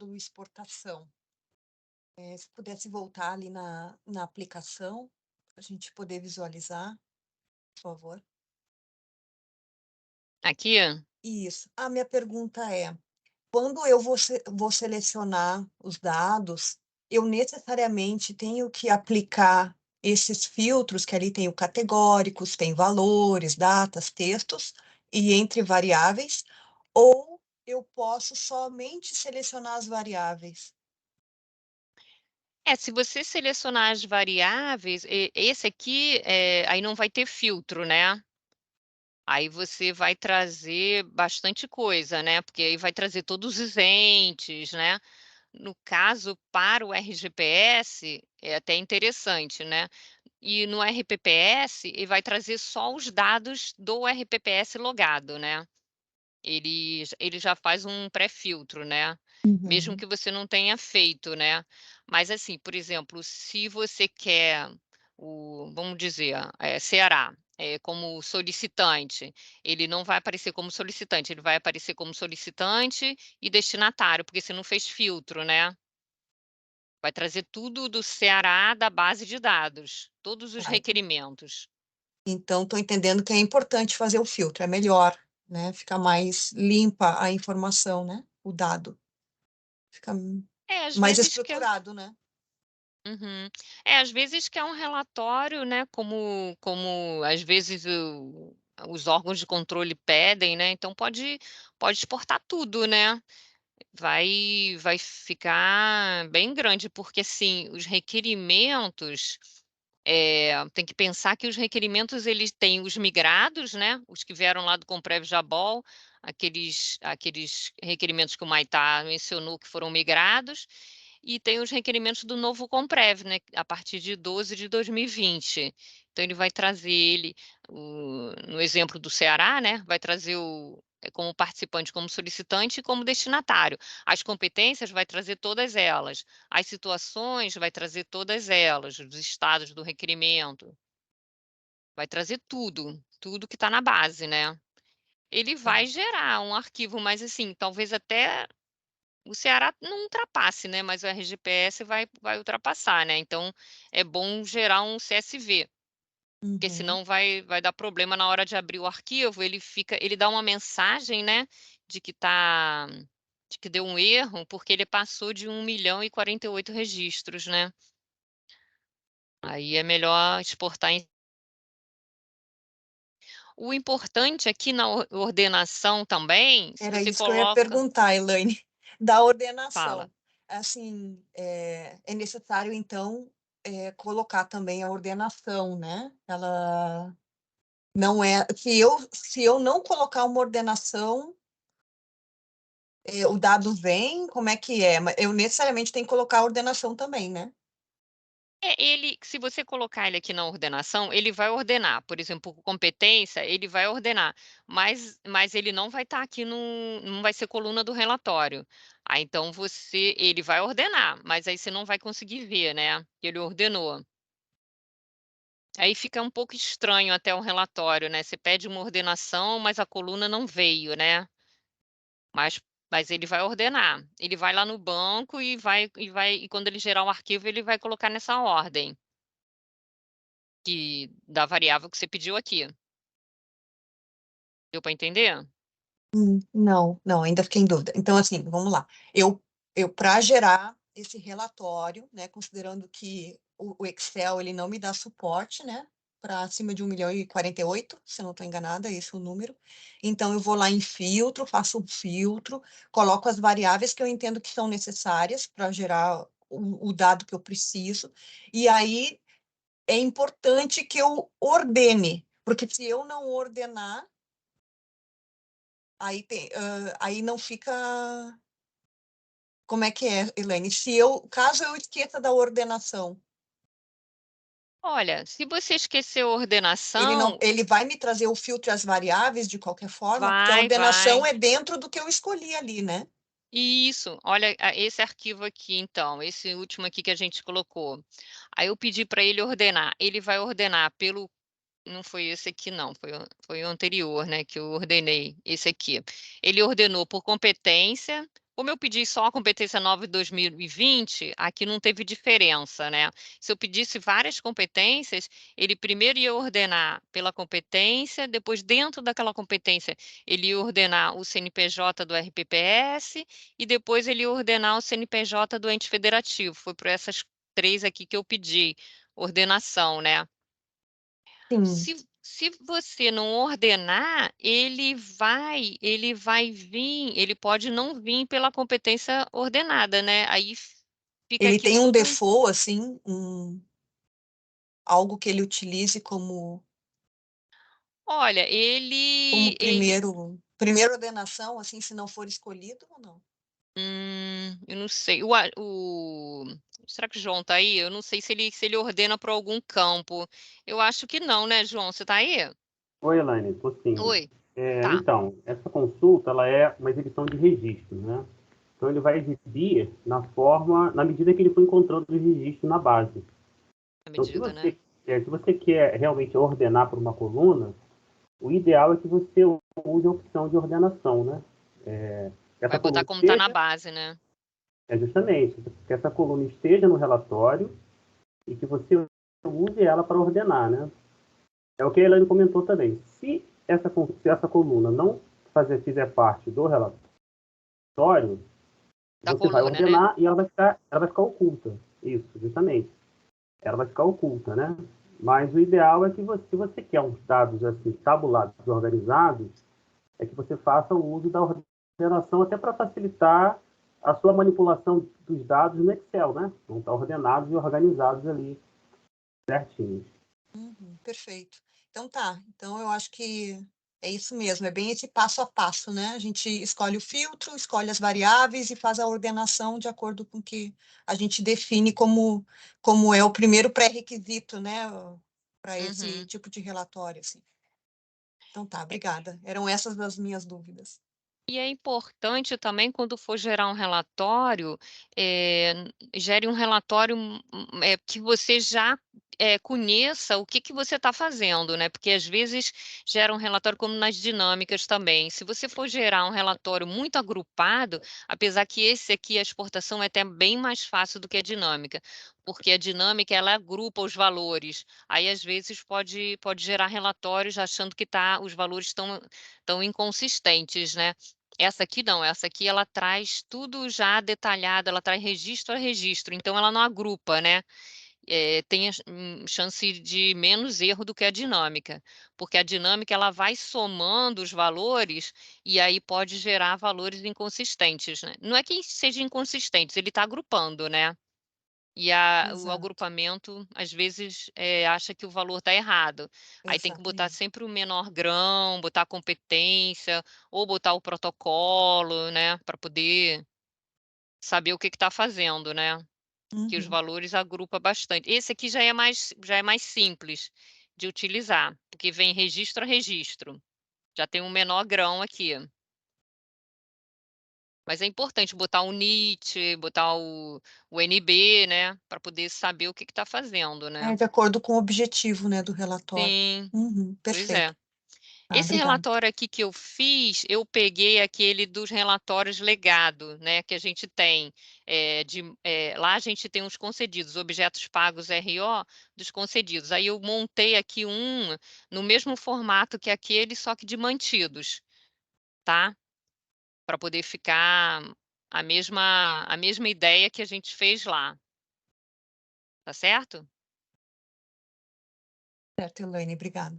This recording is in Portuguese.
módulo exportação. Se pudesse voltar ali na aplicação, para a gente poder visualizar, por favor. Aqui? Isso. A minha pergunta é: quando eu vou selecionar os dados, eu necessariamente tenho que aplicar esses filtros, que ali tem o categóricos, tem valores, datas, textos, e entre variáveis, ou eu posso somente selecionar as variáveis? Se você selecionar as variáveis, esse aqui, aí não vai ter filtro, né. Aí você vai trazer bastante coisa, né, porque aí vai trazer todos os entes, né. No caso, para o RGPS, é até interessante, né. E no RPPS, ele vai trazer só os dados do RPPS logado, né. Ele já faz um pré-filtro, né, mesmo Uhum. que você não tenha feito, né. Mas, assim, por exemplo, se você quer vamos dizer, Ceará, como solicitante, ele não vai aparecer como solicitante, ele vai aparecer como solicitante e destinatário, porque você não fez filtro, né. Vai trazer tudo do Ceará da base de dados, todos os Tá. requerimentos. Então, estou entendendo que é importante fazer o filtro, é melhor, né, fica mais limpa a informação, né, o dado, fica Às mais vezes que estruturado, né. Uhum. Às vezes quer um relatório, né, como às vezes os órgãos de controle pedem, né, então pode exportar tudo, né. Vai ficar bem grande, porque, assim, os requerimentos, tem que pensar que os requerimentos eles têm os migrados, né, os que vieram lá do Comprev Jabol, aqueles requerimentos que o Maitá mencionou que foram migrados, e tem os requerimentos do novo Comprev, né, a partir de 12 de 2020. Então ele vai trazer no exemplo do Ceará, né, vai trazer como participante, como solicitante e como destinatário. As competências vai trazer todas elas. As situações vai trazer todas elas, os estados do requerimento, vai trazer tudo, tudo que está na base, né. Ele Tá. vai gerar um arquivo, mas, assim, talvez até o Ceará não ultrapasse, né, mas o RGPS vai ultrapassar, né, então é bom gerar um CSV, porque Uhum. senão vai dar problema na hora de abrir o arquivo, ele dá uma mensagem, né, de que tá de que deu um erro, porque ele passou de 1.048.000 registros, né. Aí é melhor exportar em O importante aqui na ordenação também, se Era você isso que eu ia coloca perguntar, Elaine, da fala. ordenação. Assim, é necessário então, colocar também a ordenação, né, ela não é se eu não colocar uma ordenação, o dado vem, como é que é? Eu necessariamente tenho que colocar a ordenação também, né? Se você colocar ele aqui na ordenação, ele vai ordenar, por exemplo, por competência, ele vai ordenar, mas ele não vai estar aqui não vai ser coluna do relatório. Aí então ele vai ordenar, mas aí você não vai conseguir ver, né, que ele ordenou. Aí fica um pouco estranho até o relatório, né, você pede uma ordenação, mas a coluna não veio, né. Mas mas ele vai ordenar. Ele vai lá no banco e quando ele gerar o arquivo, ele vai colocar nessa ordem, da variável que você pediu aqui. Deu para entender? Não, não, ainda fiquei em dúvida. Então, assim, vamos lá. Eu para gerar esse relatório, né, considerando que o Excel ele não me dá suporte, né, para acima de 1.048.000, se eu não estou enganada, é esse o número. Então eu vou lá em filtro, faço um filtro, coloco as variáveis que eu entendo que são necessárias para gerar o dado que eu preciso, e aí é importante que eu ordene, porque se eu não ordenar, aí não fica. Como é que é, Elaine? Caso eu esqueça da ordenação, Olha, se você esqueceu a ele não, ordenação, ele vai me trazer o filtro e as variáveis de qualquer forma, porque a ordenação vai. é dentro do que eu escolhi ali, né? Isso, olha, esse arquivo aqui então, esse último aqui que a gente colocou. Aí eu pedi para ele ordenar, ele vai ordenar pelo não foi esse aqui não, foi o anterior, né, que eu ordenei, esse aqui. Ele ordenou por competência, Como eu pedi só a competência nova de 2020, aqui não teve diferença, né? Se eu pedisse várias competências, ele primeiro ia ordenar pela competência, depois, dentro daquela competência, ele ia ordenar o CNPJ do RPPS e depois ele ia ordenar o CNPJ do ente federativo. Foi por essas 3 aqui que eu pedi ordenação, né? Sim, Se você não ordenar, ele vai vir, ele pode não vir pela competência ordenada, né? Aí fica ele aqui tem um tudo. default, assim, algo que ele utilize Olha, como ele, primeira ordenação, assim, se não for escolhido ou não? eu não sei. Será que o João tá aí? Eu não sei se ele ordena para algum campo. Eu acho que não, né, João? Você tá aí? Oi, Elaine, estou sim. Oi. Tá. Então, essa consulta ela é uma exibição de registro, né? Então, ele vai exibir na medida que ele for encontrando os registros na base. A Então, medida, né? se você quer realmente ordenar por uma coluna, o ideal é que você use a opção de ordenação, né? Vai Essa botar coluna como tá na esteja, base, né? justamente, que essa coluna esteja no relatório e que você use ela para ordenar, né? É o que a Elaine comentou também. Se essa coluna não fizer parte do relatório, Da você vai coluna, né? ordenar e ela vai ficar oculta. Isso, justamente. Ela vai ficar oculta, né? Mas o ideal é que se você quer uns dados assim, tabulados e organizados, é que você faça o uso da ordenação até para facilitar a sua manipulação dos dados no Excel, né? Vão estar ordenados e organizados ali certinho. Perfeito. Então tá. Então eu acho que é isso mesmo, é bem esse passo a passo, né? A gente escolhe o filtro, escolhe as variáveis e faz a ordenação de acordo com que a gente define como é o primeiro pré-requisito, né? Para esse Uhum. tipo de relatório, assim. Então tá, obrigada. Eram essas as minhas dúvidas. E é importante também, quando for gerar um relatório, gere um relatório, que você já, conheça o que que você está fazendo, né, porque às vezes gera um relatório como nas dinâmicas também. Se você for gerar um relatório muito agrupado, apesar que esse aqui, a exportação, é até bem mais fácil do que a dinâmica, porque a dinâmica ela agrupa os valores, aí às vezes pode gerar relatórios achando que os valores estão inconsistentes, né. Essa aqui não, essa aqui ela traz tudo já detalhado, ela traz registro a registro, então ela não agrupa, né, tem chance de menos erro do que a dinâmica, porque a dinâmica ela vai somando os valores, e aí pode gerar valores inconsistentes, né. Não é que seja inconsistentes, ele está agrupando, né, e o Exato, agrupamento, às vezes, acha que o valor está errado. Aí tem que botar exatamente. sempre o menor grão, botar a competência, ou botar o protocolo, né, para poder saber o que está fazendo, né, que os Uhum. valores agrupa bastante. Esse aqui já é mais simples de utilizar, porque vem registro a registro, já tem um menor grão aqui. Mas é importante botar o NIT, botar o NB, né, para poder saber o que está fazendo, É né. de acordo com o objetivo, né, do relatório. Sim, pois Perfeito. é. Ah, Esse obrigada. relatório aqui que eu fiz, eu peguei aquele dos relatórios legado, né, que a gente tem, lá a gente tem os concedidos, objetos pagos RO dos concedidos. Aí eu montei aqui no mesmo formato que aquele, só que de mantidos, tá? Para poder ficar a mesma ideia que a gente fez lá, tá certo? Certo, Elaine, obrigada.